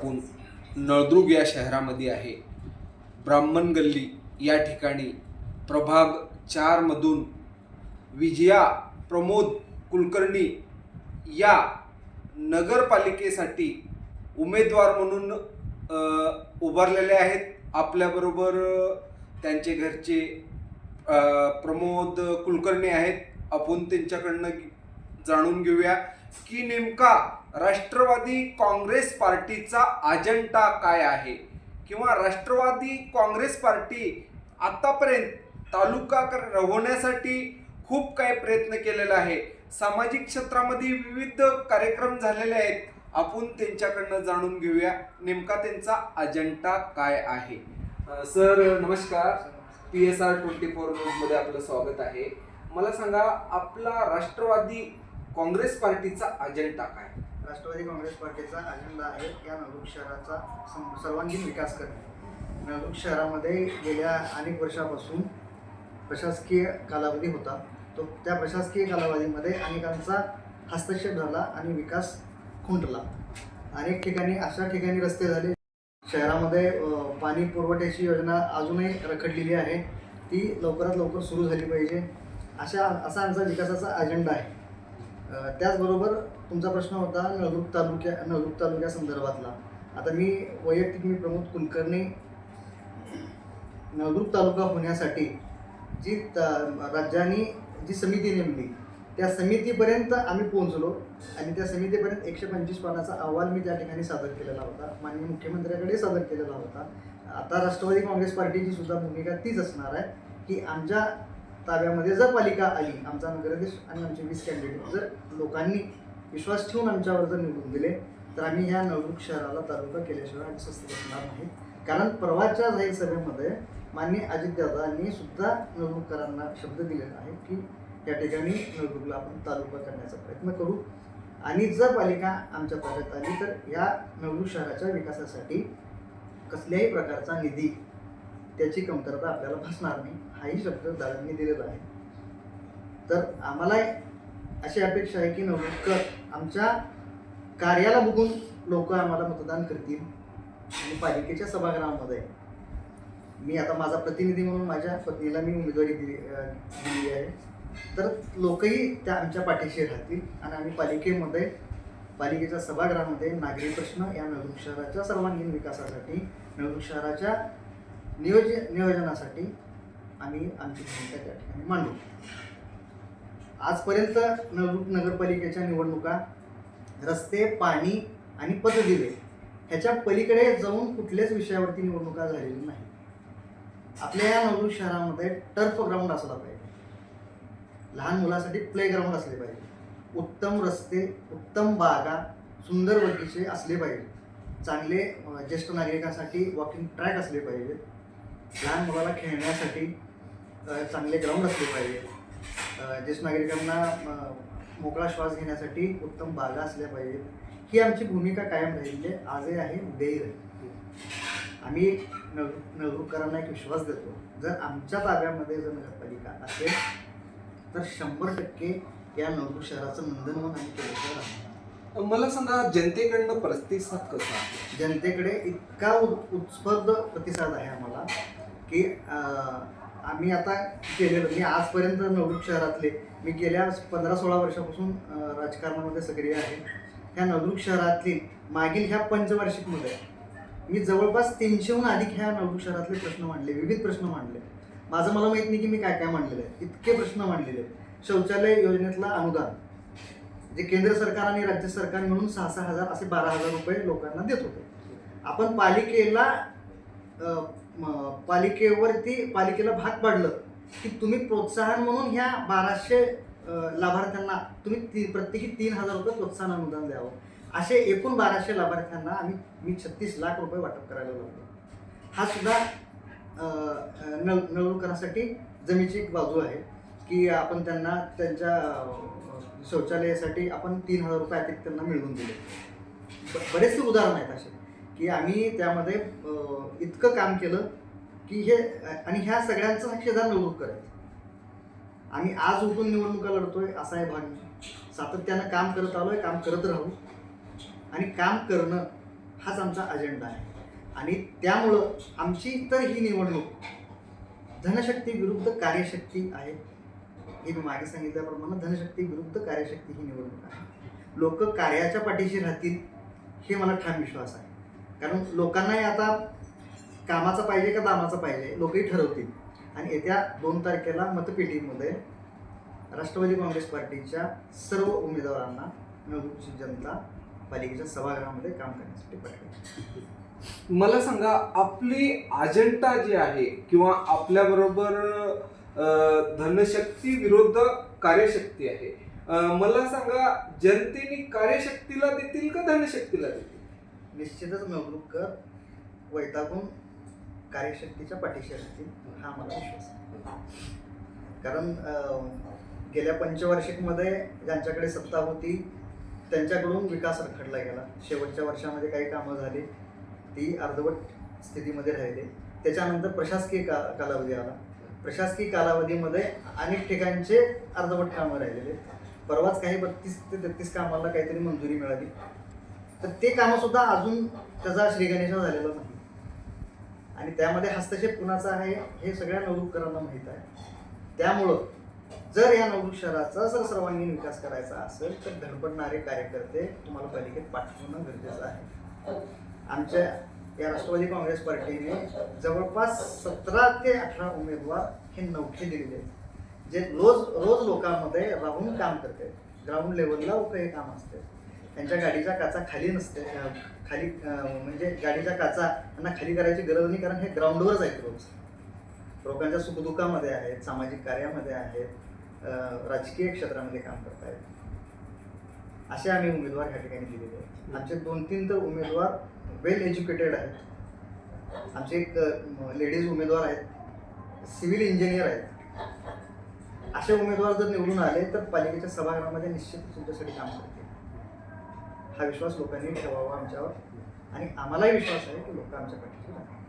आपण नळदुर्ग या शहरामध्ये आहे. ब्राह्मण गल्ली या ठिकाणी प्रभाग 4 मधून विजया प्रमोद कुलकर्णी या नगरपालिकेसाठी उमेदवार म्हणून उभारलेले आहेत. आपल्याबरोबर त्यांचे घरचे प्रमोद कुलकर्णी आहेत. आपण त्यांच्याकडनं जाणून घेऊया की नेमका राष्ट्रवादी काँग्रेस पार्टीचा अजेंडा काय आहे, किंवा राष्ट्रवादी काँग्रेस पार्टी आतापर्यंत तालुका होण्यासाठी खूप काही प्रयत्न केलेला आहे. सामाजिक क्षेत्रामध्ये विविध कार्यक्रम झालेले आहेत. आपण त्यांच्याकडनं जाणून घेऊया नेमका त्यांचा अजेंडा काय आहे. सर नमस्कार, PSR 24 न्यूजमध्ये आपलं स्वागत आहे. मला सांगा, आपला राष्ट्रवादी काँग्रेस पार्टीचा अजेंडा काय? राष्ट्रवादी काँग्रेस पार्टीचा अजेंडा आहे या नळदुर्ग शहराचा सर्वांगीण विकास करणे. नळदुर्ग शहरामध्ये गेल्या अनेक वर्षापासून प्रशासकीय कालावधी होता. त्या प्रशासकीय कालावधीमध्ये अनेकांचा हस्तक्षेप झाला आणि विकास खुंटला. अनेक ठिकाणी अशा ठिकाणी रस्ते झाले. शहरामध्ये पाणी पुरवठ्याची योजना अजूनही रखडलेली आहे, ती लवकरात लवकर सुरू झाली पाहिजे. असा आमचा विकासाचा अजेंडा आहे. त्याचबरोबर तुमचा प्रश्न होता नळदुर्ग तालुक्यासंदर्भातला. आता मी प्रमोद कुलकर्णी नळदुर्ग तालुका होण्यासाठी जी राज्याने जी समिती नेमली त्या समितीपर्यंत आम्ही पोहोचलो आणि त्या समितीपर्यंत 125 पानाचा अहवाल मी त्या ठिकाणी सादर केलेला होता. माननीय मुख्यमंत्र्यांकडे सादर केलेला होता. आता राष्ट्रवादी काँग्रेस पार्टीची सुद्धा भूमिका तीच असणार आहे की आमच्या ताब्यामध्ये जर पालिका आली, आमचा नगराध्यक्ष आणि आमचे 20 कॅन्डिडेट जर लोकांनी विश्वास ठेवून आमच्यावर जर निवडून दिले तर आम्ही ह्या नळदुर्ग शहराला तालुका केल्याशिवाय आम्ही स्वस्थ बसणार नाही. कारण परवाच्या जाहीर सभेमध्ये माननीय अजितदादांनी सुद्धा नळदुर्गकरांना शब्द दिलेला आहे की या ठिकाणी नळदुर्गला आपण तालुका करण्याचा प्रयत्न करू आणि जर पालिका आमच्या ताब्यात आली तर या नळदुर्ग शहराच्या विकासासाठी कसल्याही प्रकारचा निधी त्याची कमतरता आपल्याला भासणार नाही, हाही शब्द दादांनी दिलेला आहे. तर आम्हाला अशी अपेक्षा आहे की नळदुर्गकर आमच्या कार्याला बघून लोक आम्हाला मतदान करतील आणि पालिकेच्या सभागृहामध्ये मी आता माझा प्रतिनिधी म्हणून माझ्या पत्नीला मी उमेदवारी दिली आहे. तर लोकही त्या आमच्या पाठीशी राहतील आणि आम्ही पालिकेच्या सभागृहामध्ये नागरी प्रश्न या नळदुर्ग शहराच्या सर्वांगीण विकासासाठी, नळदुर्ग शहराच्या नियोजनासाठी आम्ही आमची भूमिका त्या ठिकाणी मांडू. आजपर्यंत नळदुर्ग नगरपालिकेच्या निवडणुका रस्ते, पाणी आणि पतदिवे ह्याच्या पलीकडे जाऊन कुठल्याच विषयावरती निवडणुका झालेली नाही. आपल्या या नळदुर्ग शहरामध्ये टर्फ ग्राउंड असला पाहिजे, लहान मुलासाठी प्ले ग्राउंड असले पाहिजे, उत्तम रस्ते, उत्तम बागा, सुंदर बगीचे असले पाहिजे, चांगले ज्येष्ठ नागरिकांसाठी वॉकिंग ट्रॅक असले पाहिजे, लहान मुलाला खेळण्यासाठी चांगले ग्राउंड असले पाहिजे, ज्येष्ठ नागरिकांना मोकळा श्वास घेण्यासाठी उत्तम बागा असल्या पाहिजेत. ही आमची भूमिका कायम राहिली आहे, आजही आहे, उद्याही राहील. आम्ही नळदुर्गकरांना एक विश्वास देतो, जर आमच्या ताब्यामध्ये जर नगरपालिका असेल तर 100% या नळदुर्ग शहराचं नंदनवन आम्ही केल्याशिवाय राहणार. मला सांगा, जनतेकडनं प्रतिसाद कसा आहे? जनतेकडे इतका उत्स्फूर्त प्रतिसाद आहे आम्हाला की आम्ही आता केलेलं, मी आजपर्यंत नळदुर्ग शहरातले मी गेल्या 15-16 वर्षापासून राजकारणामध्ये सक्रिय आहे. ह्या नळदुर्ग शहरातली मागील ह्या पंचवार्षिकमध्ये मी जवळपास 300हून अधिक ह्या नळदुर्ग शहरातले प्रश्न मांडले, विविध प्रश्न मांडले. मला माहीत नाही की मी काय मांडलेलं आहे, इतके प्रश्न मांडलेले आहेत. शौचालय योजनेतला अनुदान जे केंद्र सरकार आणि राज्य सरकार मिळून 6-6 हजार असे 12,000 रुपये लोकांना देत होते. आपण पालिकेला भाग पाडलं की तुम्ही प्रोत्साहन म्हणून ह्या 1200 लाभार्थ्यांना तुम्ही प्रत्येकी 3,000 रुपये प्रोत्साहन अनुदान द्यावं. असे एकूण 1200 लाभार्थ्यांना मी 36 लाख रुपये वाटप करायला लागलो. हा सुद्धा नळदुर्गकरांसाठी जमेची एक बाजू आहे की आपण त्यांना त्यांच्या शौचालयासाठी आपण 3,000 रुपये अतिरिक्त त्यांना मिळवून दिले. बरेचसे उदाहरण आहेत असे की आम्ही त्यामध्ये इतकं काम केलं की हे, आणि ह्या सगळ्यांचा साक्षीदार नळदुर्गकर आहेत. आम्ही आज उठून निवडणुका लढतोय असा आहे भाग. सातत्यानं काम करत आलोय, काम करत राहू. आणि काम करणं हाच आमचा अजेंडा आहे. आणि त्यामुळं आमची तर ही निवडणूक धनशक्ती विरुद्ध कार्यशक्ती आहे. हे मी मागे सांगितल्याप्रमाणे धनशक्ती विरुद्ध कार्यशक्ती ही निवडणूक आहे. लोक कार्याच्या पाठीशी राहतील हे मला ठाम विश्वास आहे. कारण लोकांनाही आता कामाचा पाहिजे का दामाचा पाहिजे लोकही ठरवतील. आणि येत्या 2 तारखेला मतपेटीमध्ये राष्ट्रवादी काँग्रेस पार्टीच्या सर्व उमेदवारांना नळदुर्गची जनता पालिकेच्या सभागृहामध्ये काम करण्यासाठी पाठवेल. मला सांगा, आपली अजेंडा जी आहे किंवा आपल्याबरोबर धनशक्ती विरुद्ध कार्यशक्ती आहे, मला सांगा, जनतेने कार्यशक्तीला देतील का धनशक्तीला देतील? निश्चितच नवलुकर वैतागून कार्यशक्तीच्या पाठीशी असतील हा मला विश्वास आहे. कारण गेल्या पंचवार्षिकमध्ये ज्यांच्याकडे सत्ता होती त्यांच्याकडून विकास रखडला गेला. शेवटच्या वर्षामध्ये काही कामं झाली ती अर्धवट स्थितीमध्ये राहिली. त्याच्यानंतर प्रशासकीय कालावधी आला. प्रशासकीय कालावधीमध्ये अनेक ठिकाणचे अर्धवट कामं राहिलेले. परवाच काही 32 ते 33 कामाला काहीतरी मंजुरी मिळाली. तर ते कामंसुद्धा अजून त्याचा श्रीगणेशा झालेला नाही. आणि त्यामध्ये हस्तक्षेप कुणाचा आहे हे सगळ्या नवलुकरांना माहीत आहे. त्यामुळं जर या नवलुक शहराचा जर सर्वांगीण विकास करायचा असेल तर धडपडणारे कार्यकर्ते तुम्हाला पालिकेत पाठवणं गरजेचं आहे. आमच्या या राष्ट्रवादी काँग्रेस पार्टीने जवळपास 17 ते 18 उमेदवार हे नवखे दिलेले आहेत, जे रोज लोकांमध्ये राहून काम करते. ग्राउंड लेवलला हे काम असते. त्यांच्या गाडीच्या काचा खाली नसते, खाली म्हणजे गाडीच्या काचा त्यांना खाली करायची गरज नाही. कारण हे ग्राउंडवरच आहेत. रोज लोकांच्या सुखदुःखामध्ये आहेत, सामाजिक कार्यामध्ये आहेत, राजकीय क्षेत्रामध्ये काम करत आहेत. असे आम्ही उमेदवार ह्या ठिकाणी दिलेले आहेत. आमचे 2-3 तर उमेदवार वेल एज्युकेटेड आहेत. आमचे एक लेडीज उमेदवार आहेत, सिव्हिल इंजिनियर आहेत. असे उमेदवार जर निवडून आले तर पालिकेच्या सभागृहामध्ये निश्चित तुमच्यासाठी काम करतील. हा विश्वास लोकांनी ठेवावा आमच्यावर. आणि आम्हालाही विश्वास आहे की लोक आमच्या पाठीशी राहतील.